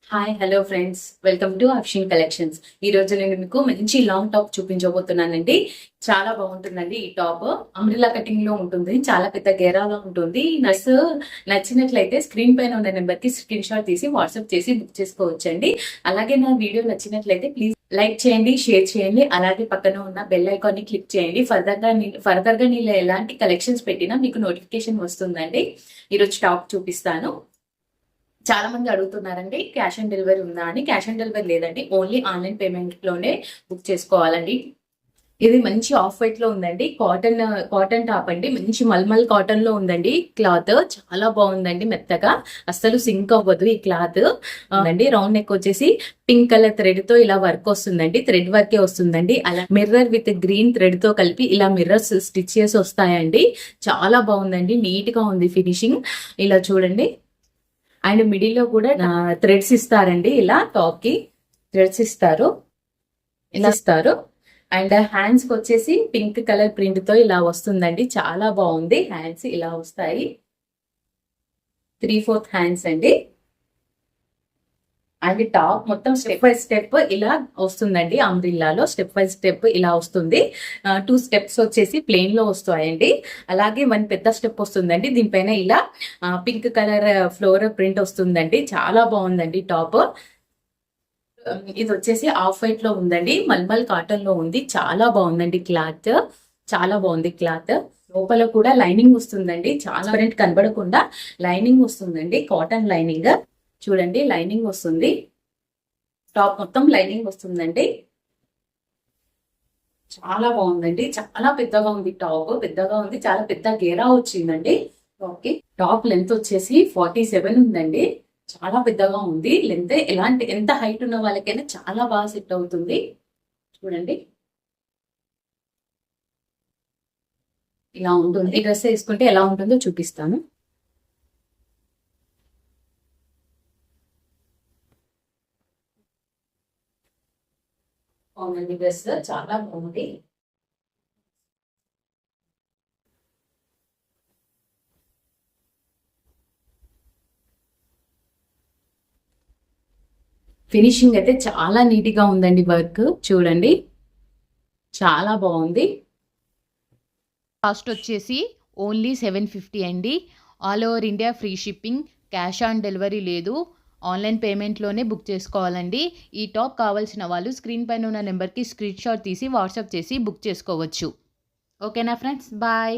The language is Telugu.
Hi hello friends, welcome to Afshin collections. ఈ రోజు నేను మీకు మంచి లాంగ్ టాప్ చూపించబోతున్నానండి. చాలా బాగుంటుందండి. ఈ టాప్ అంబ్రిల్లా కటింగ్ లో ఉంటుంది, చాలా పెద్ద గేరాలో ఉంటుంది. నర్స్ నచ్చినట్లయితే స్క్రీన్ పైన ఉన్న నెంబర్ కి స్క్రీన్ షాట్ తీసి వాట్సాప్ చేసి బుక్ చేసుకోవచ్చండి. అలాగే నా వీడియో నచ్చినట్లయితే ప్లీజ్ లైక్ చేయండి, షేర్ చేయండి. అలాగే పక్కన ఉన్న బెల్ ఐకాన్ ని క్లిక్ చేయండి. ఫర్దర్ గా నేను ఎలాంటి కలెక్షన్స్ పెట్టినా మీకు నోటిఫికేషన్ వస్తుందండి. ఈరోజు టాప్ చూపిస్తాను. చాలా మంది అడుగుతున్నారండి క్యాష్ ఆన్ డెలివరీ ఉందా అని. క్యాష్ ఆన్ డెలివరీ లేదండి, ఓన్లీ ఆన్లైన్ పేమెంట్ లోనే బుక్ చేసుకోవాలండి. ఇది మంచి ఆఫ్ వైట్ లో ఉందండి. కాటన్ టాప్ అండి, మంచి మల్మల్ కాటన్ లో ఉందండి. క్లాత్ చాలా బాగుందండి, మెత్తగా అస్సలు సింక్ అవ్వదు ఈ క్లాత్ అండి. రౌండ్ నెక్ వచ్చేసి పింక్ కలర్ థ్రెడ్ తో ఇలా వర్క్ వస్తుందండి, థ్రెడ్ వర్కే వస్తుందండి. అలా మిర్రర్ విత్ గ్రీన్ థ్రెడ్ తో కలిపి ఇలా మిర్రర్స్ స్టిచ్ చేసి వస్తాయండి. చాలా బాగుందండి, నీట్ గా ఉంది ఫినిషింగ్. ఇలా చూడండి. అండ్ మిడిల్ లో కూడా థ్రెడ్స్ ఇస్తారండి. ఇలా టాప్ కి థ్రెడ్స్ ఇస్తారు, ఇలా ఇస్తారు. అండ్ హ్యాండ్స్ కి వచ్చేసి పింక్ కలర్ ప్రింట్ తో ఇలా వస్తుందండి. చాలా బాగుంది. హ్యాండ్స్ ఇలా వస్తాయి, 3/4 హ్యాండ్స్ అండి. అండ్ టాప్ మొత్తం స్టెప్ బై స్టెప్ ఇలా వస్తుందండి. అంబ్రిల్లాలో స్టెప్ బై స్టెప్ ఇలా వస్తుంది. 2 స్టెప్స్ వచ్చేసి ప్లెయిన్ లో వస్తాయండి. అలాగే 1 పెద్ద స్టెప్ వస్తుందండి. దీనిపైన ఇలా పింక్ కలర్ ఫ్లోర్ ప్రింట్ వస్తుందండి. చాలా బాగుందండి టాప్. ఇది వచ్చేసి ఆఫ్ వైట్ లో ఉందండి, మల్మల్ కాటన్ లో ఉంది. చాలా బాగుందండి క్లాత్, చాలా బాగుంది క్లాత్. లోపల కూడా లైనింగ్ వస్తుందండి, చాలా ప్రింట్ కనబడకుండా లైనింగ్ వస్తుందండి, కాటన్ లైనింగ్. చూడండి, లైనింగ్ వస్తుంది. టాప్ మొత్తం లైనింగ్ వస్తుందండి. చాలా బాగుందండి, చాలా పెద్దగా ఉంది టాప్, పెద్దగా ఉంది, చాలా పెద్ద గేరా వచ్చిందండి. ఓకే, టాప్ లెంత్ వచ్చేసి 47 ఉందండి. చాలా పెద్దగా ఉంది లెంత్. ఎంత హైట్ ఉన్న వాళ్ళకైనా చాలా బాగా సెట్ అవుతుంది. చూడండి, ఇలా ఉంటుంది. ఈ డ్రెస్ వేసుకుంటే ఎలా ఉంటుందో చూపిస్తాను. బాగుంది డ్రెస్, చాలా బాగుంది. ఫినిషింగ్ అయితే చాలా నీట్ గా ఉందండి. వర్క్ చూడండి, చాలా బాగుంది. కాస్ట్ వచ్చేసి ఓన్లీ 750 అండి. All over India free shipping, cash on delivery లేదు. ఆన్లైన్ పేమెంట్లోనే బుక్ చేసుకోవాలండి. ఈ టాప్ కావాల్సిన వాళ్ళు స్క్రీన్ పైన ఉన్న నెంబర్కి స్క్రీన్ షాట్ తీసి వాట్సాప్ చేసి బుక్ చేసుకోవచ్చు. ఓకేనా ఫ్రెండ్స్, బాయ్.